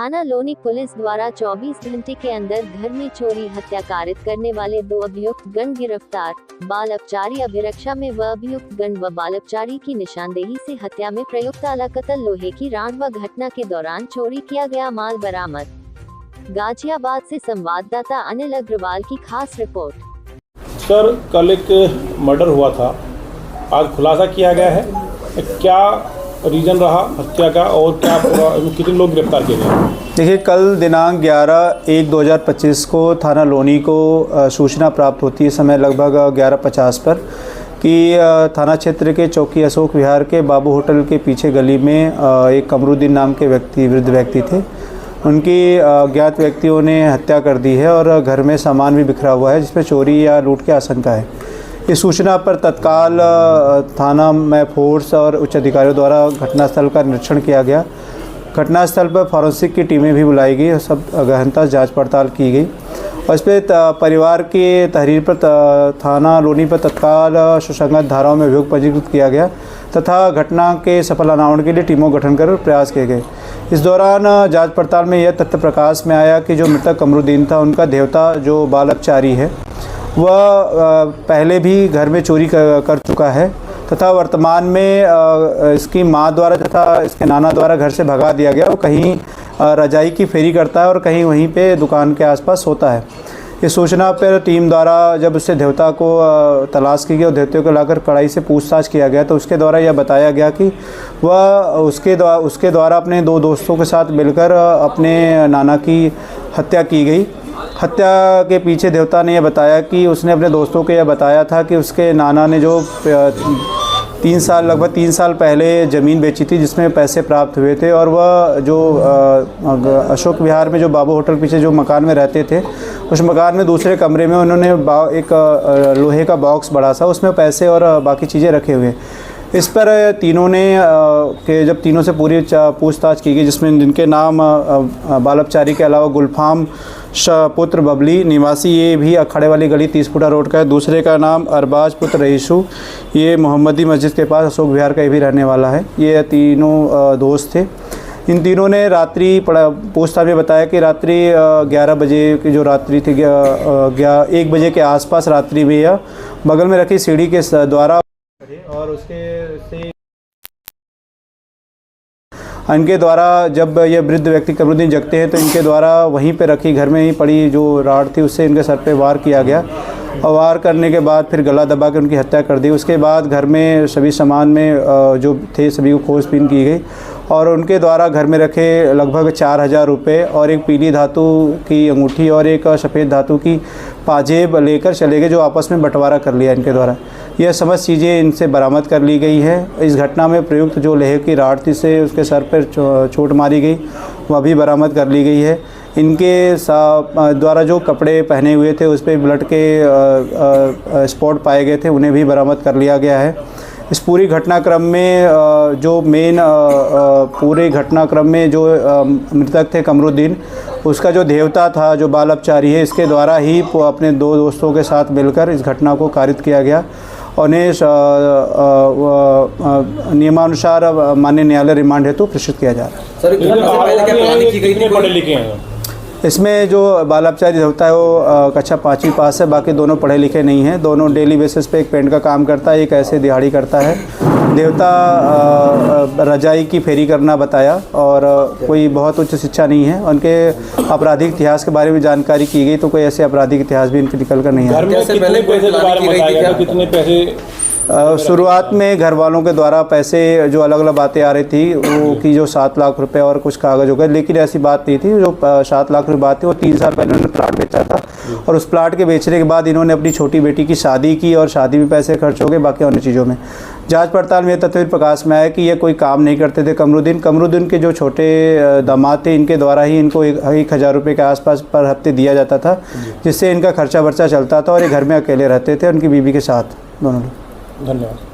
थाना लोनी पुलिस द्वारा 24 घंटे के अंदर घर में चोरी हत्या कारित करने वाले 2 अभियुक्त गण गिरफ्तार। बाल अपचारी अभिरक्षा में व अभियुक्त गण व बाल अपचारी की निशानदेही से हत्या में प्रयुक्त अलाकतल लोहे की राड व घटना के दौरान चोरी किया गया माल बरामद। गाजियाबाद से संवाददाता अनिल अग्रवाल की खास रिपोर्ट। सर, कल एक मर्डर हुआ था, आज खुलासा किया गया है, क्या रीजन रहा हत्या का और क्या कितने लोग गिरफ्तार किए गए? देखिए, कल दिनांक 11/1/2025 को थाना लोनी को सूचना प्राप्त होती है समय लगभग 11:50 पर कि थाना क्षेत्र के चौकी अशोक विहार के बाबू होटल के पीछे गली में एक कमरुद्दीन नाम के वृद्ध व्यक्ति थे। उनकी अज्ञात व्यक्तियों ने हत्या कर दी है और घर में सामान भी बिखरा हुआ है जिसमें चोरी या लूट की आशंका है। इस सूचना पर तत्काल थाना में फोर्स और उच्च अधिकारियों द्वारा घटनास्थल का निरीक्षण किया गया। घटनास्थल पर फॉरेंसिक की टीमें भी बुलाई गई और सब गहनता जांच पड़ताल की गई और इस पर परिवार के तहरीर पर थाना लोनी पर तत्काल सुसंगत धाराओं में अभियोग पंजीकृत किया गया तथा घटना के सफल अनावरण के लिए टीमों का गठन कर प्रयास किए गए। इस दौरान जांच पड़ताल में यह तथ्य प्रकाश में आया कि जो मृतक कमरुद्दीन था, उनका देवता जो बाल अपचारी है वह पहले भी घर में चोरी कर चुका है तथा वर्तमान में इसकी मां द्वारा तथा इसके नाना द्वारा घर से भगा दिया गया। वो कहीं रजाई की फेरी करता है और कहीं वहीं पे दुकान के आसपास सोता है। इस सूचना पर टीम द्वारा जब उससे देवता को तलाश की गई और देवते को लाकर कड़ाई से पूछताछ किया गया तो उसके द्वारा यह बताया गया कि वह उसके द्वारा अपने 2 दोस्तों के साथ मिलकर अपने नाना की हत्या की गई। हत्या के पीछे देवता ने यह बताया कि उसने अपने दोस्तों को यह बताया था कि उसके नाना ने जो लगभग 3 साल पहले ज़मीन बेची थी जिसमें पैसे प्राप्त हुए थे और वह जो अशोक विहार में जो बाबू होटल पीछे जो मकान में रहते थे, उस मकान में दूसरे कमरे में उन्होंने एक लोहे का बॉक्स बड़ा सा, उसमें पैसे और बाकी चीज़ें रखे हुए। इस पर तीनों ने जब तीनों से पूरी पूछताछ की गई जिसमें जिनके नाम बाल अपचारी के अलावा गुलफाम पुत्र बबली निवासी, ये भी अखाड़े वाली गली 30 फुटा रोड का है। दूसरे का नाम अरबाज पुत्र रईसू, ये मोहम्मदी मस्जिद के पास अशोक विहार का ही भी रहने वाला है। ये तीनों दोस्त थे। इन तीनों ने रात्रि पूछताछ में बताया कि रात्रि 11 बजे की जो रात्रि थी 1 बजे के आसपास रात्रि में यह बगल में रखी सीढ़ी के द्वारा और उसके से इनके द्वारा जब ये वृद्ध व्यक्ति कमरुद्दीन जगते हैं तो इनके द्वारा वहीं पे रखी घर में ही पड़ी जो राड थी उससे इनके सर पे वार किया गया और वार करने के बाद फिर गला दबा के उनकी हत्या कर दी। उसके बाद घर में सभी सामान में जो थे सभी को खोजबीन की गई और उनके द्वारा घर में रखे लगभग 4000 रुपये और एक पीली धातु की अंगूठी और एक सफ़ेद धातु की पाजेब लेकर चले गए जो आपस में बंटवारा कर लिया इनके द्वारा। यह समस्त चीज़ें इनसे बरामद कर ली गई है। इस घटना में प्रयुक्त जो लोहे की राड थी से उसके सर पर चोट मारी गई वह भी बरामद कर ली गई है। इनके द्वारा जो कपड़े पहने हुए थे उस पर ब्लड के स्पॉट पाए गए थे, उन्हें भी बरामद कर लिया गया है। इस पूरी घटनाक्रम में जो पूरे घटनाक्रम में जो मृतक थे कमरुद्दीन, उसका जो देवता था जो बाल अपचारी है, इसके द्वारा ही अपने 2 दोस्तों के साथ मिलकर इस घटना को कारित किया गया और उन्हें नियमानुसार माननीय न्यायालय रिमांड हेतु प्रेषित किया जा रहा है। सर, कितने पढ़े लिखे हैं? इसमें जो बाल अपचारी देवता है वो कक्षा 5वीं पास है, बाकी दोनों पढ़े लिखे नहीं हैं। दोनों डेली बेसिस पे एक पेंट का काम करता है, एक ऐसे दिहाड़ी करता है। देवता रजाई की फेरी करना बताया और कोई बहुत उच्च शिक्षा नहीं है। उनके आपराधिक इतिहास के बारे में जानकारी की गई तो कोई ऐसे आपराधिक इतिहास भी इनके निकल कर नहीं आया। कितने पैसे शुरुआत में घर वालों के द्वारा पैसे जो अलग अलग बातें आ रही थी वो कि जो 7 लाख रुपए और कुछ कागज हो गए, लेकिन ऐसी बात नहीं थी। जो 7 लाख रुपये बात थी वो 3 साल पहले उन्होंने प्लाट बेचा था और उस प्लाट के बेचने के बाद इन्होंने अपनी छोटी बेटी की शादी की और शादी में पैसे खर्च हो गए, बाकी अन्य चीज़ों में। जांच पड़ताल में तथ्य प्रकाश में आया कि ये कोई काम नहीं करते थे। कमरुद्दीन के जो छोटे दामाद थे इनके द्वारा ही इनको 1000 रुपये के आसपास पर हफ्ते दिया जाता था जिससे इनका खर्चा वर्चा चलता था और ये घर में अकेले रहते थे उनकी बीवी के साथ दोनों लोग। धन्यवाद।